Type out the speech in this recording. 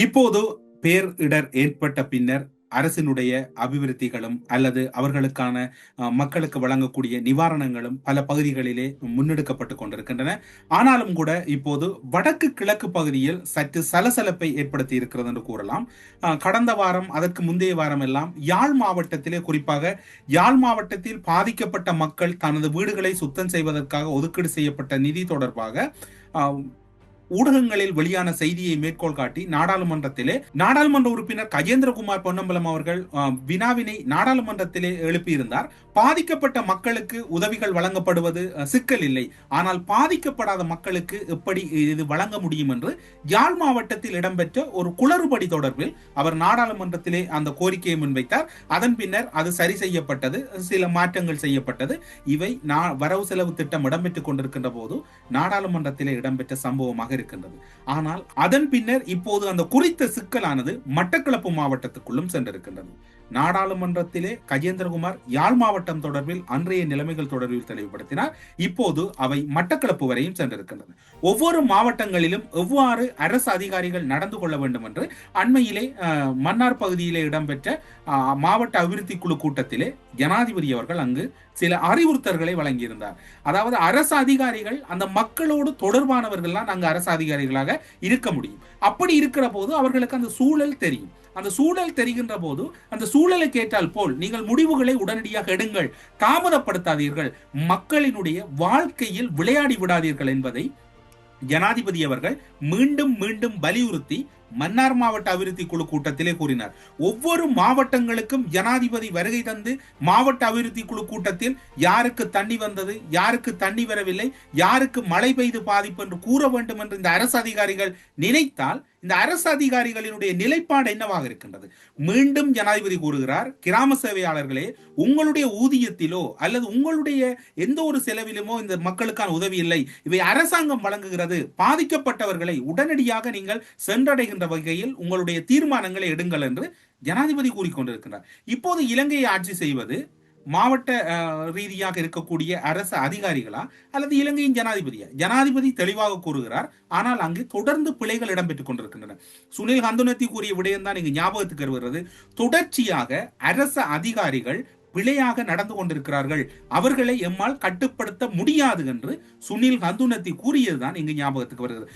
இப்போது பேரிடர் ஏற்பட்ட பின்னர் அரசினுடைய அபிவிருத்திகளும் அல்லது அவர்களுக்கான மக்களுக்கு வழங்கக்கூடிய நிவாரணங்களும் பல பகுதிகளிலே முன்னெடுக்கப்பட்டு கொண்டிருக்கின்றன. ஆனாலும் கூட இப்போது வடக்கு கிழக்கு பகுதியில் சற்று சலசலப்பை ஏற்படுத்தி இருக்கிறது என்று கூறலாம். கடந்த வாரம், அதற்கு முந்தைய வாரம் எல்லாம் யாழ் மாவட்டத்திலே, குறிப்பாக யாழ் மாவட்டத்தில் பாதிக்கப்பட்ட மக்கள் தனது வீடுகளை சுத்தம் செய்வதற்காக ஒதுக்கீடு செய்யப்பட்ட நிதி தொடர்பாக ஊடகங்களில் வெளியான செய்தியை மேற்கோள் காட்டி நாடாளுமன்ற உறுப்பினர் கஜேந்திரகுமார் பொன்னம்பலம் அவர்கள் வினாவினை நாடாளுமன்றத்திலே எழுப்பியிருந்தார். பாதிக்கப்பட்ட மக்களுக்கு உதவிகள் வழங்கப்படுவது சிக்கல் இல்லை, ஆனால் பாதிக்கப்படாத மக்களுக்கு எப்படி இது வழங்க முடியும் என்று யாழ் மாவட்டத்தில் இடம்பெற்ற ஒரு குளறுபடி தொடர்பில் அவர் நாடாளுமன்றத்திலே அந்த கோரிக்கையை முன்வைத்தார். அதன் பின்னர் அது சரி செய்யப்பட்டது, சில மாற்றங்கள் செய்யப்பட்டது. இவை வரவு செலவு திட்டம் இடம்பெற்றுக் கொண்டிருக்கின்ற போது நாடாளுமன்றத்திலே இடம்பெற்ற சம்பவமாக இருக்கின்றது. ஆனால் அதன் பின்னர் இப்போது அந்த குறித்த சிக்கலானது மட்டக்களப்பு மாவட்டத்துக்குள்ளும் சென்றிருக்கின்றது. நாடாளுமன்றத்திலே கஜேந்திரகுமார் யாழ் மாவட்டம் தொடர்பில் அன்றைய நிலைமைகள் தொடர்பில் தெளிவுபடுத்தினார். இப்போது அவை மட்டக்களப்பு வரையும் சென்றிருக்கின்றன. ஒவ்வொரு மாவட்டங்களிலும் எவ்வாறு அரசு அதிகாரிகள் நடந்து கொள்ள வேண்டும் என்று அண்மையிலே மன்னார் பகுதியிலே இடம்பெற்ற மாவட்ட அபிவிருத்தி குழு கூட்டத்திலே ஜனாதிபதி அவர்கள் அங்கு சில அறிவுறுத்தல்களை வழங்கியிருந்தார். அதாவது அரசு அதிகாரிகள் அந்த மக்களோடு தொடர்பானவர்கள் தான் அங்கு அரசு அதிகாரிகளாக இருக்க முடியும். அப்படி இருக்கிற போது அவர்களுக்கு அந்த சூழல் தெரியும். அந்த சூழல் தெரிகின்ற போது அந்த சூழலை கேட்டால் போல் நீங்கள் முடிவுகளை உடனடியாக எடுங்கள், தாமதப்படுத்தாதீர்கள், மக்களினுடைய வாழ்க்கையில் விளையாடி விடாதீர்கள் என்பதை ஜனாதிபதி அவர்கள் மீண்டும் மீண்டும் வலியுறுத்தி மன்னார் மாவட்ட அபிவிருத்தி குழு கூட்டத்திலே கூறினார். ஒவ்வொரு மாவட்டங்களுக்கும் ஜனாதிபதி வருகை தந்து மாவட்ட அபிவிருத்தி குழு கூட்டத்தில் யாருக்கு தண்ணி வந்தது, யாருக்கு தண்ணி வரவில்லை, யாருக்கு மழை பெய்து பாதிப்பு என்று கூற வேண்டும் என்று இந்த அரசு அதிகாரிகள் நினைத்தால் இந்த அரசு அதிகாரிகளினுடைய நிலைப்பாடு என்னவாக இருக்கின்றது? மீண்டும் ஜனாதிபதி கூறுகிறார், கிராம சேவையாளர்களே, உங்களுடைய ஊதியத்திலோ அல்லது உங்களுடைய எந்த ஒரு செலவிலுமோ இந்த மக்களுக்கான உதவி இல்லை, இவை அரசாங்கம் வழங்குகிறது. பாதிக்கப்பட்டவர்களை உடனடியாக நீங்கள் சென்றடைகின்ற வகையில் உங்களுடைய தீர்மானங்களை எடுங்கள் என்று ஜனாதிபதி கூறிக்கொண்டிருக்கிறார். இப்போது இலங்கையை ஆட்சி செய்வது மாவட்ட ரீதியாக இருக்கக்கூடிய அரசு அதிகாரிகளா அல்லது இலங்கையின் ஜனாதிபதியா? ஜனாதிபதி தெளிவாக கூறுகிறார், ஆனால் அங்கு தொடர்ந்து பிழைகள் இடம்பெற்றுக் கொண்டிருக்கின்றன. சுனில் ஹந்துனத்தி கூறிய விடயம் தான் இங்கு ஞாபகத்துக்கு வருகிறது. தொடர்ச்சியாக அரசு அதிகாரிகள் பிழையாக நடந்து கொண்டிருக்கிறார்கள், அவர்களை எம்மால் கட்டுப்படுத்த முடியாது என்று சுனில் ஹந்துனத்தி கூறியதுதான் இங்கு ஞாபகத்துக்கு வருகிறது.